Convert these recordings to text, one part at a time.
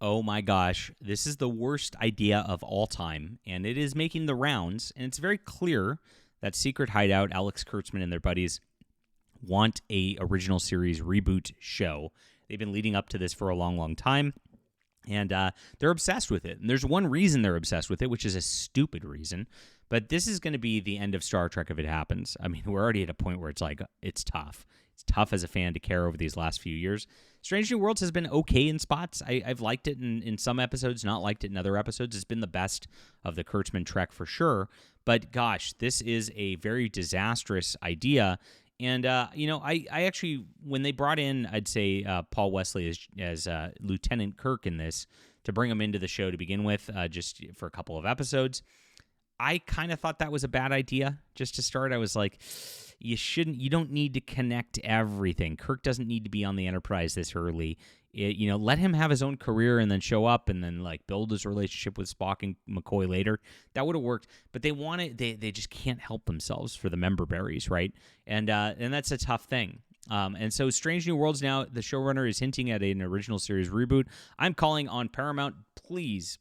Oh my gosh, this is the worst idea of all time, and it is making the rounds, and it's very clear that Secret Hideout, Alex Kurtzman and their buddies want a original series reboot show. They've been leading up to this for a long, long time, and they're obsessed with it. And there's one reason they're obsessed with it, which is a stupid reason, but this is going to be the end of Star Trek if it happens. I mean, we're already at a point where it's like, it's tough. It's tough as a fan to care over these last few years. Strange New Worlds has been okay in spots. I've liked it in some episodes, not liked it in other episodes. It's been the best of the Kurtzman Trek for sure. But gosh, this is a very disastrous idea. And, I actually, when they brought in, I'd say, Paul Wesley as Lieutenant Kirk in this, to bring him into the show to begin with, just for a couple of episodes, I kind of thought that was a bad idea just to start. I was like, you don't need to connect everything. Kirk doesn't need to be on the Enterprise this early. Let him have his own career and then show up and then like build his relationship with Spock and McCoy later. That would have worked. But they just can't help themselves for the member berries, right? And that's a tough thing. And so Strange New Worlds now, the showrunner is hinting at an original series reboot. I'm calling on Paramount, please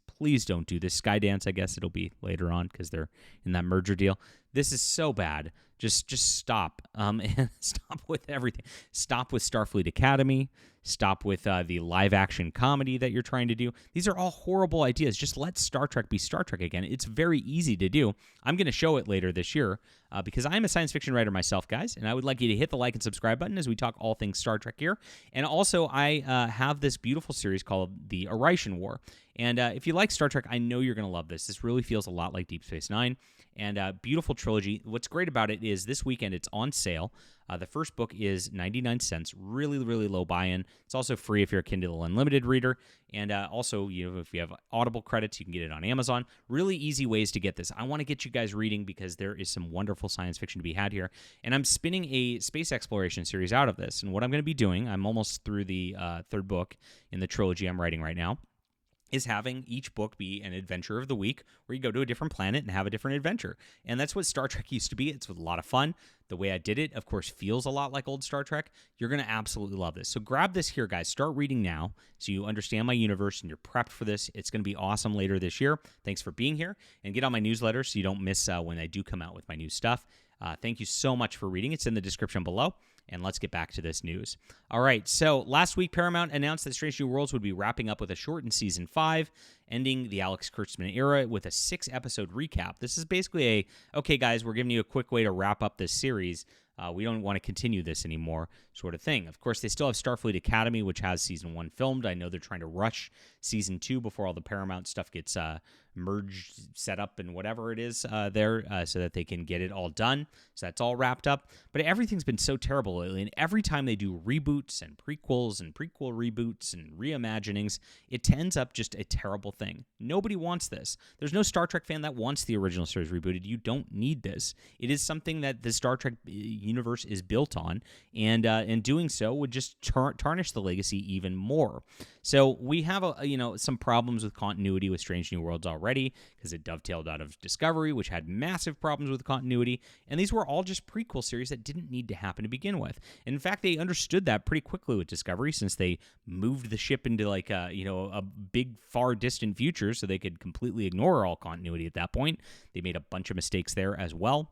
don't do this. Skydance, I guess it'll be later on because they're in that merger deal. This is so bad. Just stop. And stop with everything. Stop with Starfleet Academy. Stop with the live-action comedy that you're trying to do. These are all horrible ideas. Just let Star Trek be Star Trek again. It's very easy to do. I'm going to show it later this year because I'm a science fiction writer myself, guys, and I would like you to hit the like and subscribe button as we talk all things Star Trek here. And also, I have this beautiful series called The Arishan War. And if you like Star Trek, I know you're going to love this. This really feels a lot like Deep Space Nine. And beautiful trilogy. What's great about it is this weekend it's on sale. The first book is 99 cents, really, really low buy-in. It's also free if you're a Kindle Unlimited reader. And also, if you have Audible credits, you can get it on Amazon. Really easy ways to get this. I want to get you guys reading because there is some wonderful science fiction to be had here. And I'm spinning a space exploration series out of this. And what I'm going to be doing, I'm almost through the third book in the trilogy I'm writing right now, is having each book be an adventure of the week where you go to a different planet and have a different adventure. And that's what Star Trek used to be. It's a lot of fun. The way I did it, of course, feels a lot like old Star Trek. You're going to absolutely love this. So grab this here, guys. Start reading now so you understand my universe and you're prepped for this. It's going to be awesome later this year. Thanks for being here. And get on my newsletter so you don't miss when I do come out with my new stuff. Thank you so much for reading. It's in the description below. And let's get back to this news. All right, so last week, Paramount announced that Strange New Worlds would be wrapping up with a shortened Season 5, ending the Alex Kurtzman era with a 6-episode recap. This is basically okay, guys, we're giving you a quick way to wrap up this series. We don't want to continue this anymore sort of thing. Of course, they still have Starfleet Academy, which has Season 1 filmed. I know they're trying to rush Season 2 before all the Paramount stuff gets merged, set up, and whatever it is there so that they can get it all done. So that's all wrapped up. But everything's been so terrible lately, and every time they do reboots and prequels and prequel reboots and reimaginings, it ends up just a terrible thing. Nobody wants this. There's no Star Trek fan that wants the original series rebooted. You don't need this. It is something that the Star Trek universe is built on, and doing so would just tarnish the legacy even more. So we have some problems with continuity with Strange New Worlds already because it dovetailed out of Discovery, which had massive problems with continuity, and these were all just prequel series that didn't need to happen to begin with. And in fact, they understood that pretty quickly with Discovery since they moved the ship into like a big far distant future so they could completely ignore all continuity at that point. They made a bunch of mistakes there as well.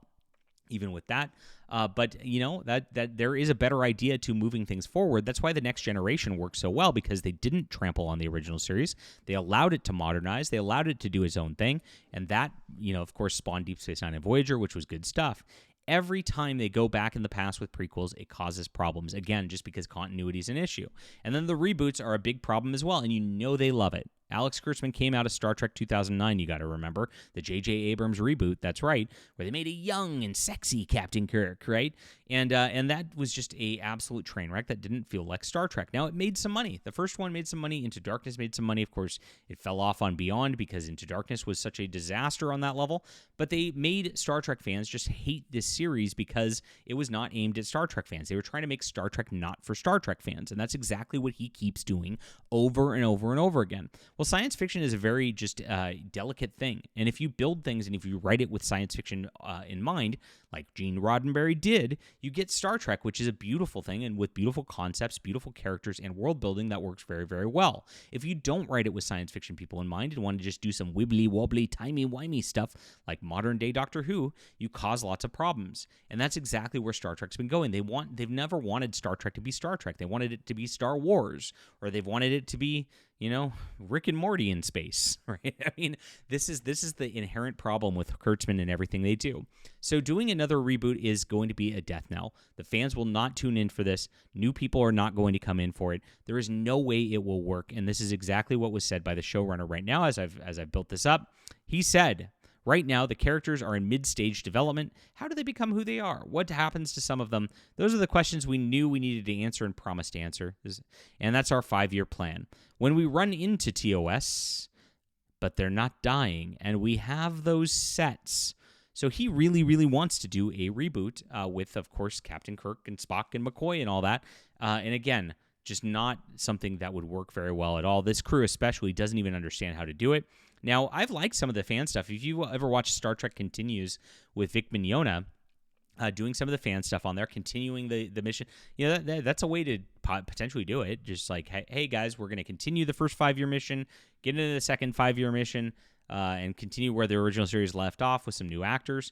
Even with that, but that there is a better idea to moving things forward. That's why the Next Generation works so well, because they didn't trample on the original series. They allowed it to modernize. They allowed it to do its own thing, and that of course spawned Deep Space Nine and Voyager, which was good stuff. Every time they go back in the past with prequels, it causes problems, again, just because continuity is an issue. And then the reboots are a big problem as well, and they love it. Alex Kurtzman came out of Star Trek 2009, you got to remember, the J.J. Abrams reboot, that's right, where they made a young and sexy Captain Kirk, right? And that was just a absolute train wreck that didn't feel like Star Trek. Now, it made some money. The first one made some money. Into Darkness made some money. Of course, it fell off on Beyond because Into Darkness was such a disaster on that level. But they made Star Trek fans just hate this series because it was not aimed at Star Trek fans. They were trying to make Star Trek not for Star Trek fans, and that's exactly what he keeps doing over and over and over again. Well, science fiction is a very just delicate thing, and if you build things and if you write it with science fiction in mind, like Gene Roddenberry did, you get Star Trek, which is a beautiful thing, and with beautiful concepts, beautiful characters, and world building that works very, very well. If you don't write it with science fiction people in mind and want to just do some wibbly wobbly, timey-wimey stuff like modern day Doctor Who, you cause lots of problems. And that's exactly where Star Trek's been going. They've never wanted Star Trek to be Star Trek. They wanted it to be Star Wars, or they've wanted it to be, Rick and Morty in space, right? I mean, this is the inherent problem with Kurtzman and everything they do. So doing another reboot is going to be a death knell. The fans will not tune in for this. New people are not going to come in for it. There is no way it will work, and this is exactly what was said by the showrunner right now as I've built this up. He said, right now, the characters are in mid-stage development. How do they become who they are? What happens to some of them? Those are the questions we knew we needed to answer and promised to answer. And that's our 5-year plan. When we run into TOS, but they're not dying, and we have those sets. So he really, really wants to do a reboot with, of course, Captain Kirk and Spock and McCoy and all that. And again, just not something that would work very well at all. This crew especially doesn't even understand how to do it. Now, I've liked some of the fan stuff. If you ever watch Star Trek Continues with Vic Mignogna, doing some of the fan stuff on there, continuing the mission, that's a way to potentially do it. Just like, hey guys, we're going to continue the first 5-year mission, get into the second 5-year mission, and continue where the original series left off with some new actors.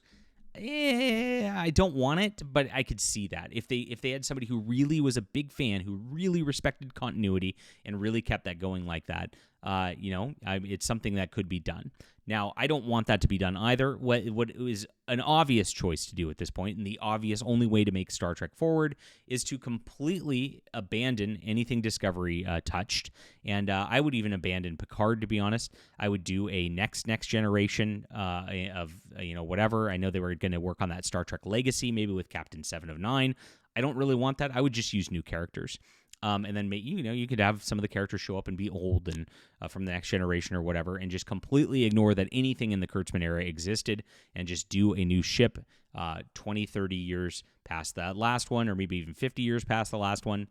I don't want it, but I could see that if they had somebody who really was a big fan, who really respected continuity and really kept that going like that, it's something that could be done. Now, I don't want that to be done either. What is an obvious choice to do at this point, and the obvious only way to make Star Trek forward, is to completely abandon anything Discovery touched, and I would even abandon Picard, to be honest. I would do a next generation of whatever. I know they were going to work on that Star Trek Legacy, maybe with Captain 7 of 9. I don't really want that. I would just use new characters. And then you could have some of the characters show up and be old and from the next generation or whatever, and just completely ignore that anything in the Kurtzman era existed, and just do a new ship 20, 30 years past that last one, or maybe even 50 years past the last one.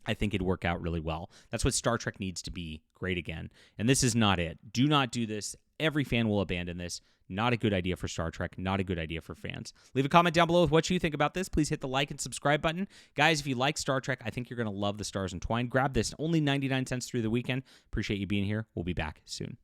I think it'd work out really well. That's what Star Trek needs to be great again. And this is not it. Do not do this. Every fan will abandon this. Not a good idea for Star Trek. Not a good idea for fans. Leave a comment down below with what you think about this. Please hit the like and subscribe button. Guys, if you like Star Trek, I think you're going to love The Stars Entwined. Grab this. Only 99 cents through the weekend. Appreciate you being here. We'll be back soon.